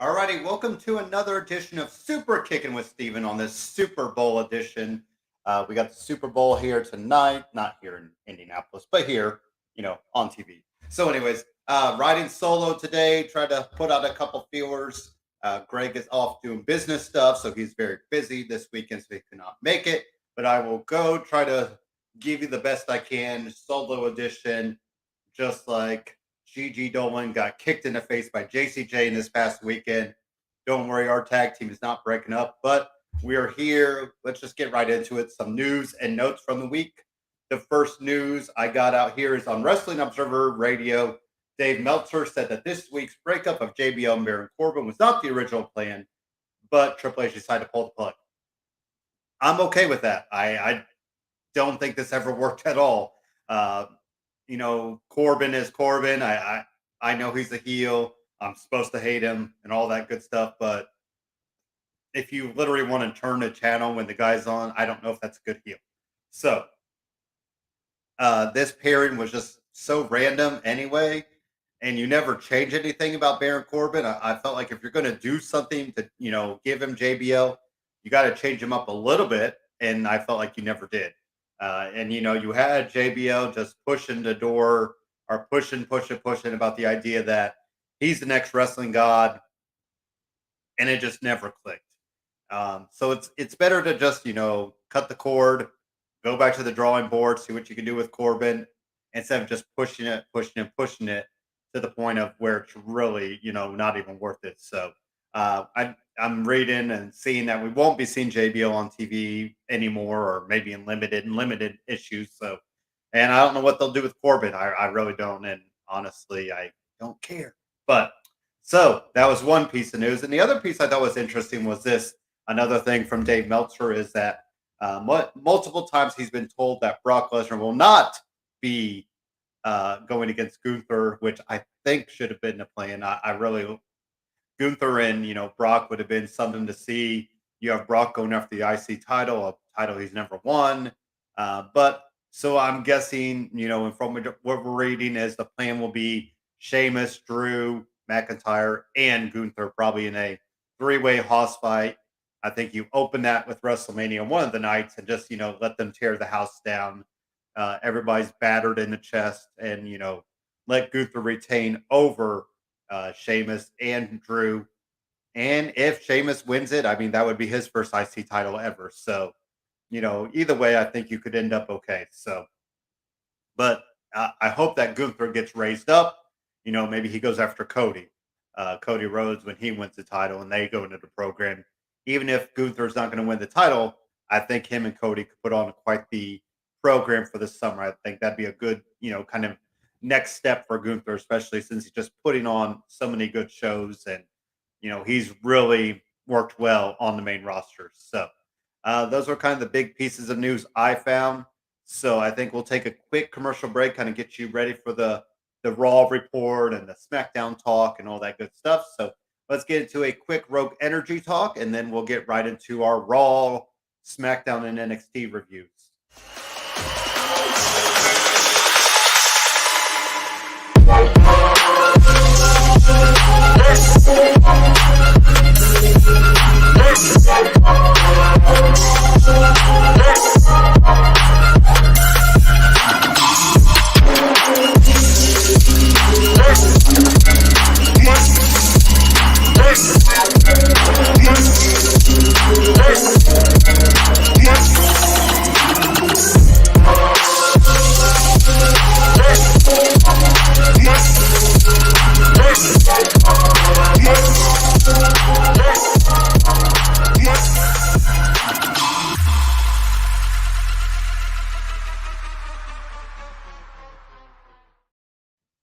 Alrighty, welcome to another edition of Super Kicking with Steven on this Super Bowl edition. We got the Super Bowl here tonight, not here in Indianapolis, but here, on TV. So, anyways, riding solo today, tried to put out a couple feelers. Greg is off doing business stuff, so he's very busy this weekend, so he cannot make it. But I will go try to give you the best I can, solo edition, just like Gigi Dolan got kicked in the face by JCJ in this past weekend. Don't worry, our tag team is not breaking up, but we are here. Let's just get right into it. Some news and notes from the week. The first news I got out here is on Wrestling Observer Radio. Dave Meltzer said that this week's breakup of JBL and Baron Corbin was not the original plan, but Triple H decided to pull the plug. I'm okay with that. I don't think this ever worked at all. Corbin is Corbin. I know he's a heel. I'm supposed to hate him and all that good stuff. But if you literally want to turn the channel when the guy's on, I don't know if that's a good heel. So this pairing was just so random anyway. And you never change anything about Baron Corbin. I felt like if you're going to do something to, give him JBL, you got to change him up a little bit. And I felt like you never did. You had JBL just pushing the door or pushing about the idea that he's the next wrestling god, and it just never clicked. So it's better to just cut the cord, go back to the drawing board, see what you can do with Corbin, instead of just pushing it to the point of where it's really not even worth it. So I'm reading and seeing that we won't be seeing JBL on TV anymore, or maybe in limited issues. So, and I don't know what they'll do with Corbin. I really don't, and honestly, I don't care. But so that was one piece of news, and the other piece I thought was interesting was this. Another thing from Dave Meltzer is that multiple times he's been told that Brock Lesnar will not be going against Gunther, which I think should have been the plan. I really Gunther and Brock would have been something to see. You have Brock going after the IC title, a title he's never won. But so I'm guessing, and from what we're reading, is the plan will be Sheamus, Drew, McIntyre, and Gunther, probably in a three-way house fight. I think you open that with WrestleMania one of the nights and just let them tear the house down. Everybody's battered in the chest, and let Gunther retain over Sheamus and Drew. And if Sheamus wins it, I mean, that would be his first IC title ever. So, either way, I think you could end up okay. So, but I hope that Gunther gets raised up. Maybe he goes after Cody, Cody Rhodes, when he wins the title and they go into the program. Even if Gunther's not going to win the title, I think him and Cody could put on quite the program for this summer. I think that'd be a good, kind of next step for Gunther, especially since he's just putting on so many good shows, and he's really worked well on the main roster. So those are kind of the big pieces of news I found. So I think we'll take a quick commercial break, kind of get you ready for the Raw report and the SmackDown talk and all that good stuff. So let's get into a quick Rogue Energy talk, and then we'll get right into our Raw, SmackDown, and NXT reviews.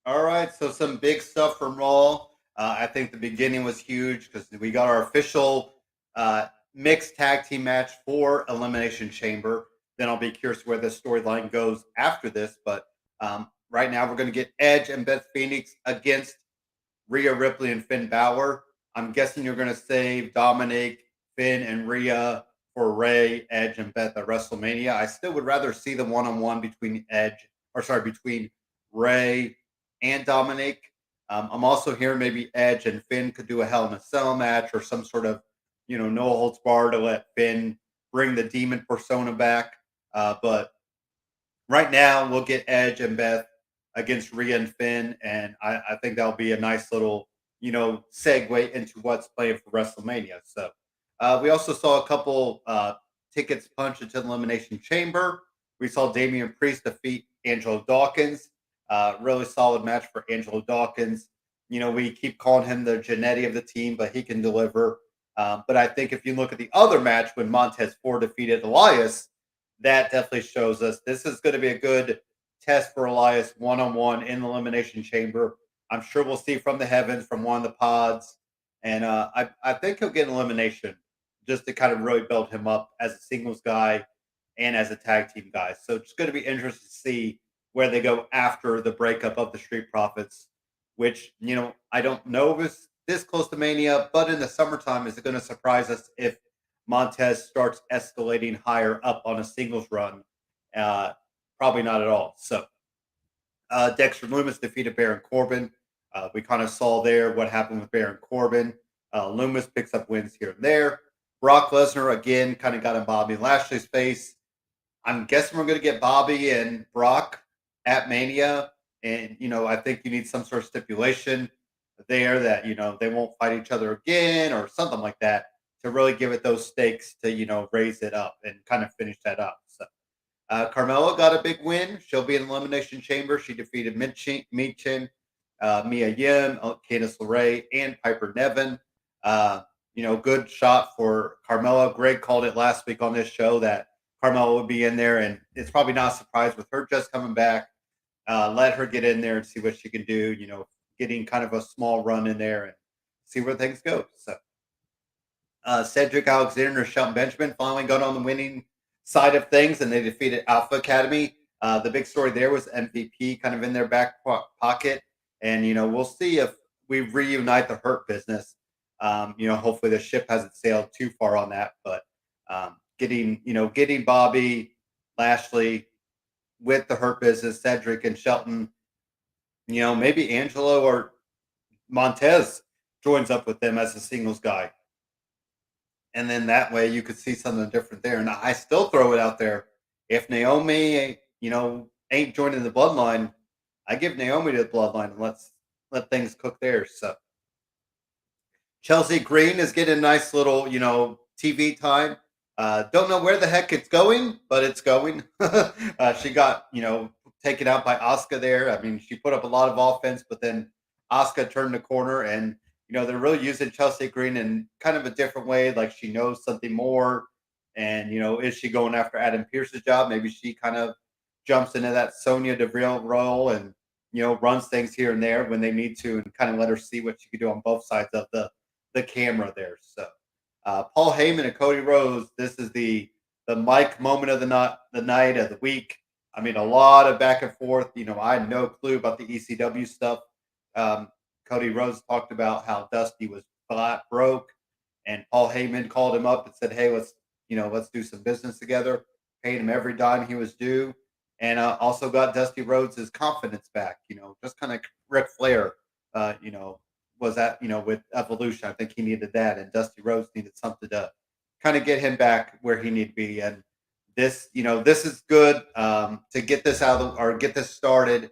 All right, so some big stuff from Raw. I think the beginning was huge because we got our official mixed tag team match for Elimination Chamber. Then I'll be curious where the storyline goes after this. But right now, we're going to get Edge and Beth Phoenix against Rhea Ripley and Finn Balor. I'm guessing you're going to save Dominic, Finn, and Rhea for Ray, Edge, and Beth at WrestleMania. I still would rather see the one-on-one between between Ray and Dominic. I'm also hearing maybe Edge and Finn could do a Hell in a Cell match or some sort of, no holds bar to let Finn bring the demon persona back. But right now, we'll get Edge and Beth against Rhea and Finn, and I think that'll be a nice little, segue into what's playing for WrestleMania. So we also saw a couple tickets punched into the Elimination Chamber. We saw Damian Priest defeat Angelo Dawkins. Really solid match for Angelo Dawkins. We keep calling him the Genetti of the team, but he can deliver. But I think if you look at the other match when Montez Ford defeated Elias, that definitely shows us this is going to be a good test for Elias one on one in the Elimination Chamber. I'm sure we'll see from the heavens from one of the pods. And I think he'll get an elimination just to kind of really build him up as a singles guy and as a tag team guy. So it's going to be interesting to see where they go after the breakup of the Street Profits, which, I don't know if it's this close to Mania, but in the summertime, is it going to surprise us if Montez starts escalating higher up on a singles run? Uh, Probably not at all. So Dexter Loomis defeated Baron Corbin. We kind of saw there what happened with Baron Corbin. Loomis picks up wins here and there. Brock Lesnar again kind of got in Bobby Lashley's face. I'm guessing we're going to get Bobby and Brock at Mania. And, I think you need some sort of stipulation there that, they won't fight each other again or something like that to really give it those stakes to, raise it up and kind of finish that up. So Carmella got a big win. She'll be in the Elimination Chamber. She defeated Michin, Mia Yim, Candice LeRae, and Piper Nevin. Good shot for Carmella. Greg called it last week on this show that Carmella would be in there, and it's probably not a surprise with her just coming back. Let her get in there and see what she can do. Getting kind of a small run in there and see where things go. So Cedric Alexander and Shelton Benjamin finally got on the winning side of things, and they defeated Alpha Academy. The big story there was MVP kind of in their back pocket, and we'll see if we reunite the Hurt Business. Hopefully the ship hasn't sailed too far on that, but getting Bobby Lashley with the Hurt Business, Cedric and Shelton, maybe Angelo or Montez joins up with them as a singles guy. And then that way you could see something different there. And I still throw it out there. If Naomi, ain't joining the bloodline, I give Naomi to the bloodline and let things cook there. So Chelsea Green is getting a nice little, TV time. Don't know where the heck it's going, but it's going. She got, taken out by Asuka there. I mean, she put up a lot of offense, but then Asuka turned the corner and they're really using Chelsea Green in kind of a different way. Like she knows something more. And, is she going after Adam Pearce's job? Maybe she kind of jumps into that Sonya Deville role and, runs things here and there when they need to and kind of let her see what she can do on both sides of the camera there. So Paul Heyman and Cody Rhodes, this is the Mike moment of the night of the week. I mean, a lot of back and forth. I had no clue about the ECW stuff. Cody Rhodes talked about how Dusty was flat broke, and Paul Heyman called him up and said, "Hey, let's do some business together." Paid him every dime he was due, and also got Dusty Rhodes' confidence back. Just kind of Ric Flair, was at with Evolution. I think he needed that, and Dusty Rhodes needed something to kind of get him back where he need to be. And this is good to get this get this started.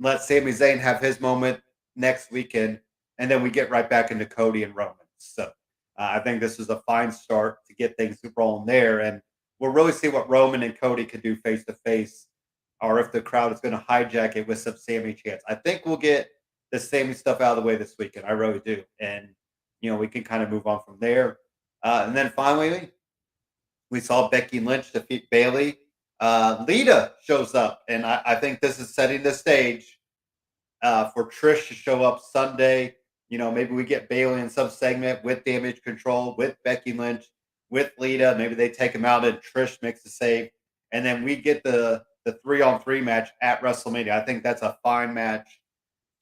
Let Sami Zayn have his moment next weekend, and then we get right back into Cody and Roman. So I think this is a fine start to get things rolling there, and we'll really see what Roman and Cody can do face to face, or if the crowd is going to hijack it with some Sami chants. I think we'll get the Sami stuff out of the way this weekend. I really do, and we can kind of move on from there. And then finally, we saw Becky Lynch defeat Bayley. Lita shows up, and I think this is setting the stage for Trish to show up Sunday. Maybe we get Bayley in some segment with Damage Control, with Becky Lynch, with Lita. Maybe they take him out and Trish makes a save. And then we get the 3-on-3 match at WrestleMania. I think that's a fine match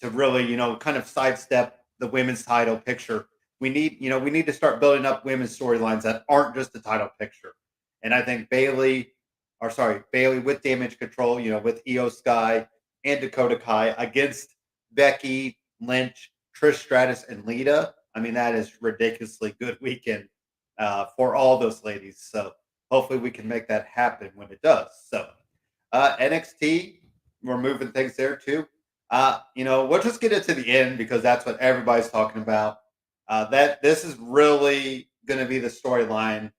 to really, kind of sidestep the women's title picture. We need to start building up women's storylines that aren't just the title picture. And I think Bayley with Damage Control, with Io Sky and Dakota Kai against Becky, Lynch, Trish Stratus, and Lita. I mean, that is ridiculously good weekend for all those ladies. So hopefully we can make that happen when it does. So NXT, we're moving things there too. We'll just get it to the end because that's what everybody's talking about. That this is really going to be the storyline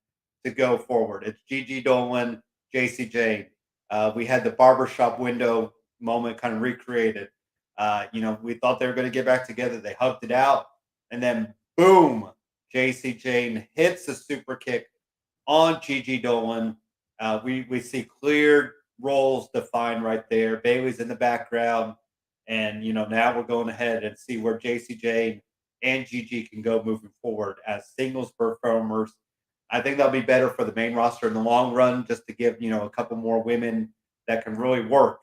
to go forward. It's Gigi Dolan, JC Jane. We had the barbershop window moment kind of recreated. We thought they were going to get back together. They hugged it out, and then boom, JC Jane hits the super kick on Gigi Dolan. We see clear roles defined right there. Bailey's in the background, and now we're going ahead and see where JC Jane and Gigi can go moving forward as singles performers. I think that'll be better for the main roster in the long run, just to give a couple more women that can really work.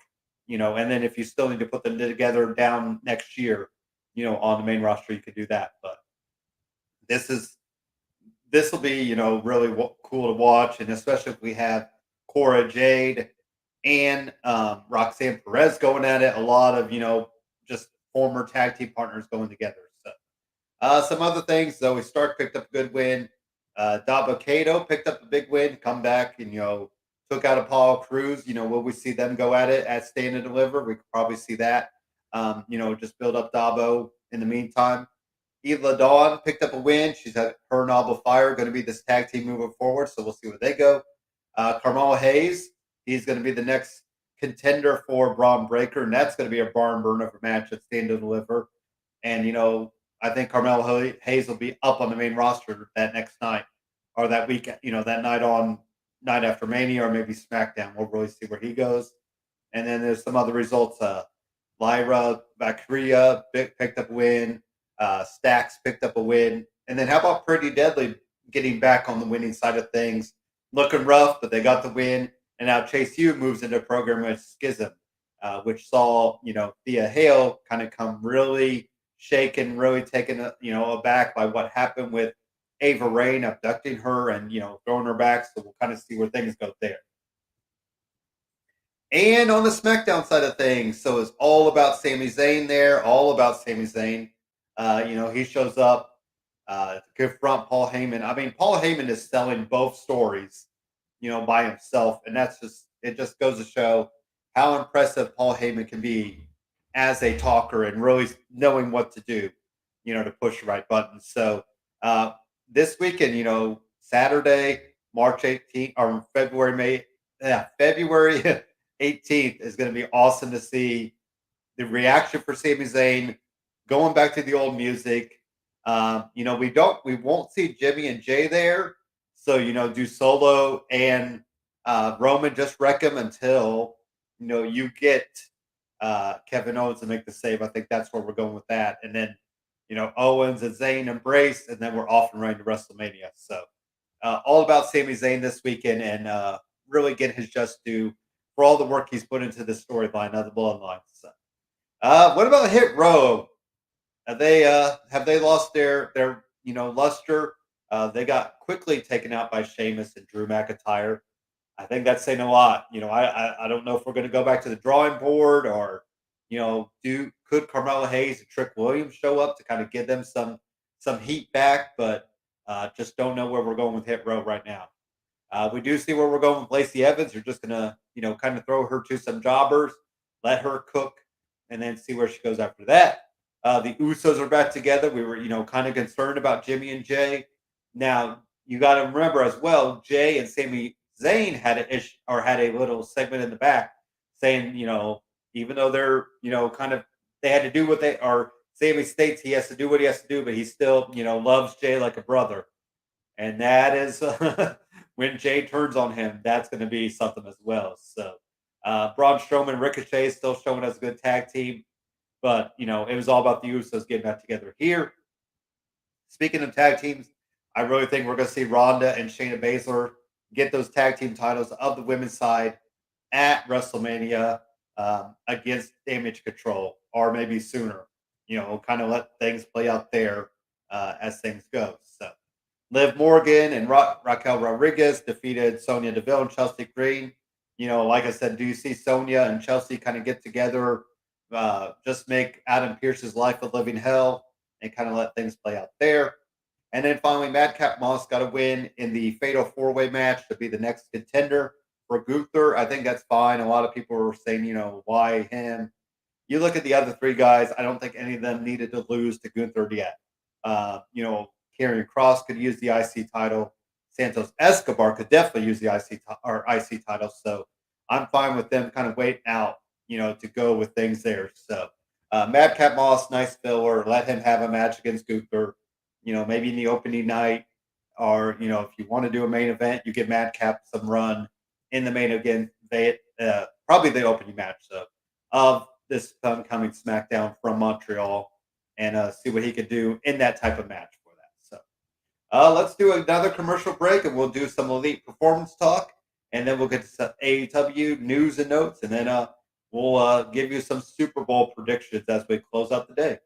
And then if you still need to put them together down next year, on the main roster, you could do that. But this will be really cool to watch, and especially if we have Cora Jade and Roxanne Perez going at it. A lot of just former tag team partners going together. So some other things though, we Stark picked up a good win. Dabo Kato picked up a big win, come back and took out Apollo Cruz. Will we see them go at it at Stand and Deliver? We could probably see that. Just build up Dabo in the meantime. Eva Dawn picked up a win. She's at her and Alba Fire going to be this tag team moving forward, so we'll see where they go. Carmelo Hayes, he's going to be the next contender for Braun Breaker, and that's going to be a barn burner match at Stand and Deliver. And I think Carmelo Hayes will be up on the main roster that next night or that weekend. That night after Mania or maybe SmackDown. We'll really see where he goes. And then there's some other results. Lyra Valkyria picked up a win. Stacks picked up a win. And then how about Pretty Deadly getting back on the winning side of things? Looking rough, but they got the win. And now Chase U moves into a program with Schism, which saw, Thea Hale kind of come really shaken, really taken, aback by what happened with Ava Rain abducting her and, throwing her back. So we'll kind of see where things go there. And on the SmackDown side of things, so it's all about Sami Zayn there, all about Sami Zayn. He shows up to confront Paul Heyman. I mean, Paul Heyman is selling both stories, by himself. And it just goes to show how impressive Paul Heyman can be as a talker and really knowing what to do, to push the right buttons. So this weekend, Saturday, March 18th or February 18th is going to be awesome to see the reaction for Sami Zayn going back to the old music. We won't see Jimmy and Jay there. So, do Solo and Roman just wreck him until, you get Kevin Owens to make the save. I think that's where we're going with that. And then, Owens and Zayn embrace, and then we're off and running to WrestleMania. So all about Sami Zayn this weekend and really get his just due for all the work he's put into the storyline of the Bloodline. So what about Hit Row? Have they lost their luster? They got quickly taken out by Sheamus and Drew McIntyre. I think that's saying a lot. I don't know if we're going to go back to the drawing board or could Carmelo Hayes and Trick Williams show up to kind of give them some heat back, but just don't know where we're going with Hit Row right now. We do see where we're going with Lacey Evans. You're just gonna kind of throw her to some jobbers, let her cook, and then see where she goes after that. The Usos are back together. We were, kind of concerned about Jimmy and Jay. Now, you got to remember as well, Jay and Sami Zayn had a little segment in the back saying, even though they're, they had to do what Sami states he has to do what he has to do, but he still, loves Jay like a brother. And that is when Jay turns on him, that's going to be something as well. So, Braun Strowman and Ricochet still showing us a good tag team. But, it was all about the Usos getting back together here. Speaking of tag teams, I really think we're going to see Ronda and Shayna Baszler get those tag team titles of the women's side at WrestleMania against Damage Control, or maybe sooner. Kind of let things play out there as things go. So, Liv Morgan and Raquel Rodriguez defeated Sonya Deville and Chelsea Green. Like I said, do you see Sonya and Chelsea kind of get together just make Adam Pearce's life a living hell and kind of let things play out there. And then finally, Madcap Moss got a win in the Fatal 4-Way match to be the next contender for Gunther. I think that's fine. A lot of people were saying, why him? You look at the other three guys, I don't think any of them needed to lose to Gunther yet. Karrion Kross could use the IC title. Santos Escobar could definitely use the IC title. So I'm fine with them kind of waiting out, to go with things there. So Madcap Moss, nice filler. Let him have a match against Gunther. Maybe in the opening night, or if you want to do a main event, you give Madcap some run in the main event. Probably the opening match of this upcoming SmackDown from Montreal, and see what he could do in that type of match for that. So let's do another commercial break, and we'll do some Elite Performance talk, and then we'll get to some AEW news and notes, and then we'll give you some Super Bowl predictions as we close out the day.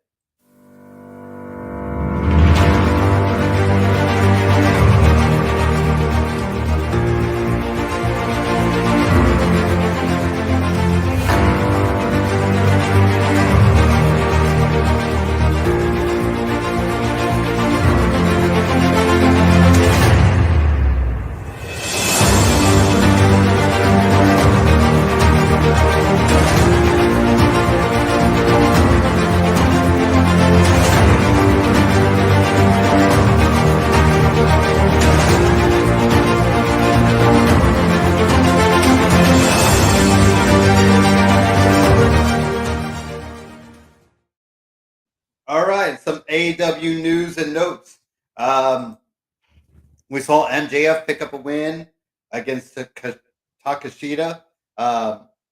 All right, some AEW news and notes. We saw MJF pick up a win against Takashita,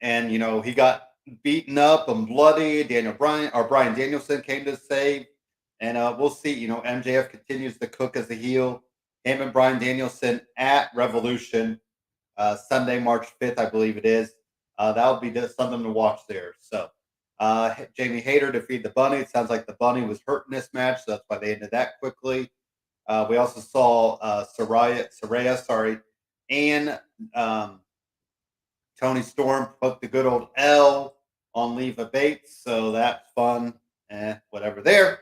and he got beaten up and bloody. Brian Danielson came to save, and we'll see. MJF continues to cook as a heel. Him and Brian Danielson at Revolution Sunday, March 5th, I believe it is. That'll be just something to watch there. So Jamie Hayter defeated the Bunny. It sounds like the Bunny was hurt in this match, so that's why they ended that quickly. We also saw Saraya, and Tony Storm put the good old L on Leva Bates, so that's fun. Whatever there.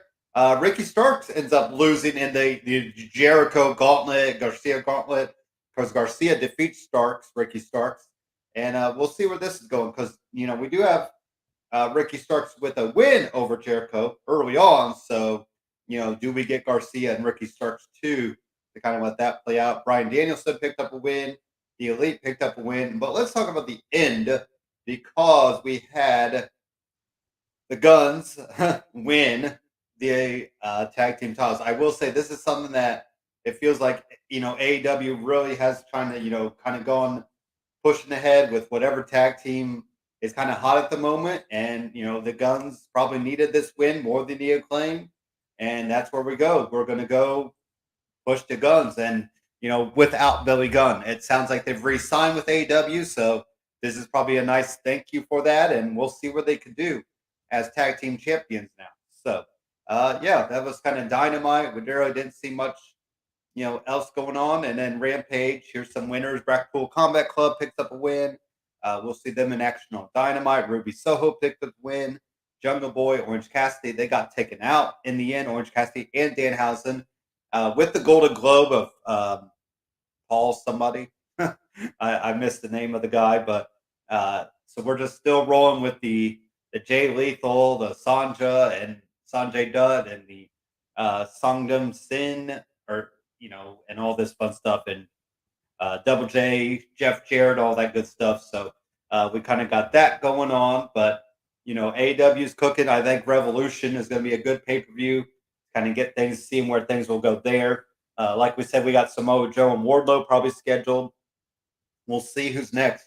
Ricky Starks ends up losing in the Jericho Garcia Gauntlet, because Garcia defeats Ricky Starks, and we'll see where this is going, because we do have Ricky Starks with a win over Jericho early on. So, do we get Garcia and Ricky Starks too to kind of let that play out? Brian Danielson picked up a win. The Elite picked up a win. But let's talk about the end, because we had the Guns win the tag team titles. I will say this is something that it feels like, AEW really has trying to, kind of gone pushing ahead with whatever tag team is kind of hot at the moment. And, the Guns probably needed this win more than the Acclaim. And that's where we go. We're going to go push the Guns. And, without Billy Gunn, it sounds like they've re-signed with AEW. So this is probably a nice thank you for that. And we'll see what they could do as tag team champions now. So, that was kind of Dynamite. We really didn't see much, else going on. And then Rampage, here's some winners. Blackpool Combat Club picks up a win. We'll see them in action on Dynamite. Ruby Soho picked up the win. Jungle Boy, Orange Cassidy, they got taken out in the end. Orange Cassidy and Danhausen with the Golden Globe of Paul somebody. I missed the name of the guy, but so we're just still rolling with the Jay Lethal, the Sanjay Dutt, and the Sangdam Sin, and all this fun stuff, and Double J, Jeff Jarrett, all that good stuff. So we kind of got that going on, but AEW's cooking. I think Revolution is going to be a good pay-per-view, kind of get things, seeing where things will go there. Like we said, we got Samoa Joe and Wardlow probably scheduled. We'll see who's next.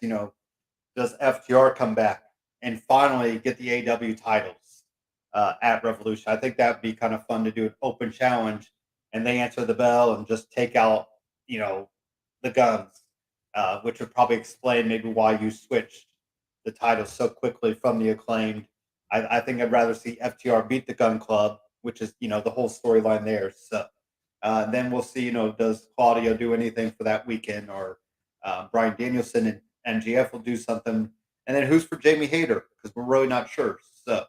Does FTR come back and finally get the AEW titles at Revolution? I think that'd be kind of fun to do an open challenge, and they answer the bell and just take out, the Guns, which would probably explain maybe why you switched the title so quickly from the Acclaimed. I think I'd rather see FTR beat the Gun Club, which is, the whole storyline there. So then we'll see, does Claudio do anything for that weekend, or Brian Danielson and MGF will do something. And then who's for Jamie Hayter? Because we're really not sure. So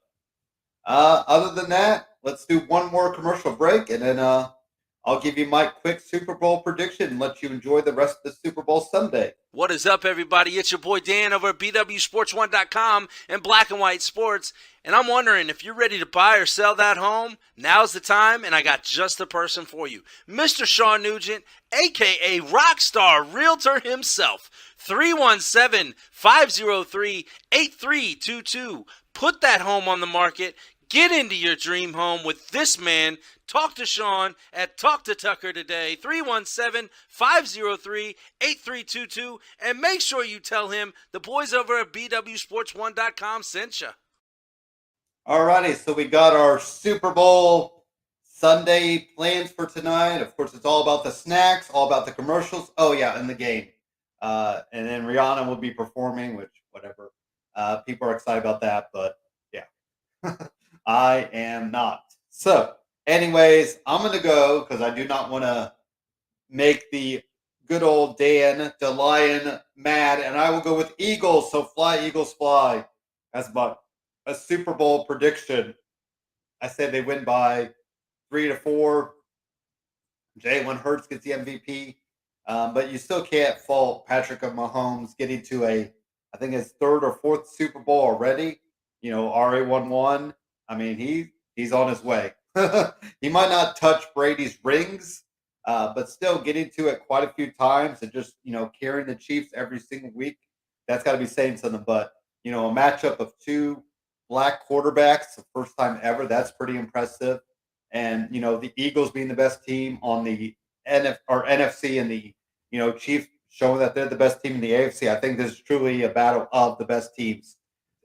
Other than that, let's do one more commercial break, and then I'll give you my quick Super Bowl prediction and let you enjoy the rest of the Super Bowl Sunday. What is up, everybody? It's your boy Dan over at BWSPORTS1.com and Black and White Sports. And I'm wondering if you're ready to buy or sell that home, now's the time, and I got just the person for you. Mr. Sean Nugent, a.k.a. Rockstar Realtor himself. 317-503-8322. Put that home on the market. Get into your dream home with this man. Talk to Sean at Talk to Tucker today, 317-503-8322, and make sure you tell him the boys over at BWSports1.com sent you. Alrighty, so we got our Super Bowl Sunday plans for tonight. Of course, it's all about the snacks, all about the commercials. Oh yeah, and the game. And then Rihanna will be performing, which whatever. People are excited about that, but yeah, I am not. So, anyways, I'm gonna go because I do not want to make the good old Dan DeLion mad, and I will go with Eagles. So fly, Eagles, fly. As my a Super Bowl prediction. I said they win by 3-4. Jalen Hurts gets the MVP, but you still can't fault Patrick Mahomes getting to I think his third or fourth Super Bowl already. You know, RA won one. I mean, he's on his way. He might not touch Brady's rings, but still getting to it quite a few times and just carrying the Chiefs every single week. That's got to be saying something. But a matchup of two black quarterbacks, the first time ever, that's pretty impressive. And the Eagles being the best team on the NFC, and the Chiefs showing that they're the best team in the AFC. I think this is truly a battle of the best teams,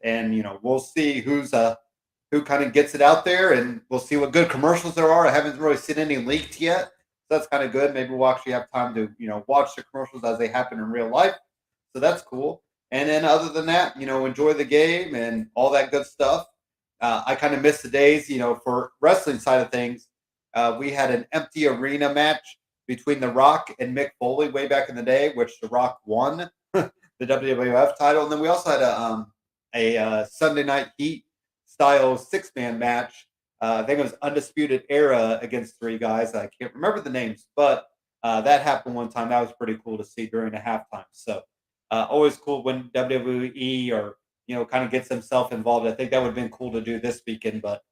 and we'll see who kind of gets it out there, and we'll see what good commercials there are. I haven't really seen any leaked yet, so that's kind of good. Maybe we'll actually have time to watch the commercials as they happen in real life, so that's cool. And then other than that, enjoy the game and all that good stuff. I kind of miss the days, for wrestling side of things. We had an empty arena match between The Rock and Mick Foley way back in the day, which The Rock won the WWF title. And then we also had a Sunday Night Heat style 6-man match. I think it was Undisputed Era against 3 guys. I can't remember the names, but that happened one time. That was pretty cool to see during the halftime. So always cool when WWE or kind of gets themselves involved. I think that would have been cool to do this weekend, but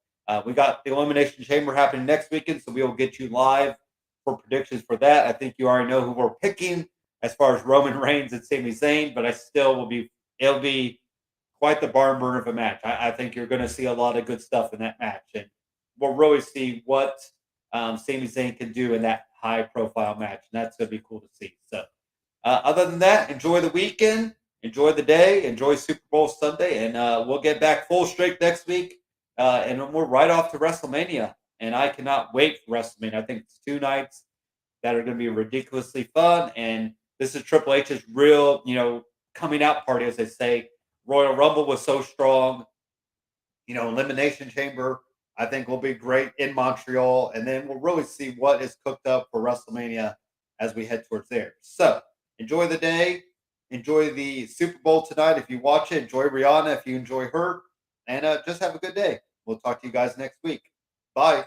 we got the Elimination Chamber happening next weekend, so we will get you live for predictions for that. I think you already know who we're picking as far as Roman Reigns and Sami Zayn, but it'll be quite the barn burner of a match. I think you're going to see a lot of good stuff in that match, and we'll really see what Sami Zayn can do in that high-profile match, and that's going to be cool to see. So, other than that, enjoy the weekend, enjoy the day, enjoy Super Bowl Sunday, and we'll get back full strength next week, and we're right off to WrestleMania, and I cannot wait for WrestleMania. I think it's 2 nights that are going to be ridiculously fun, and this is Triple H's real, coming out party, as they say. Royal Rumble was so strong, Elimination Chamber, I think will be great in Montreal, and then we'll really see what is cooked up for WrestleMania as we head towards there. So, enjoy the day. Enjoy the Super Bowl tonight if you watch it. Enjoy Rihanna if you enjoy her. And just have a good day. We'll talk to you guys next week. Bye.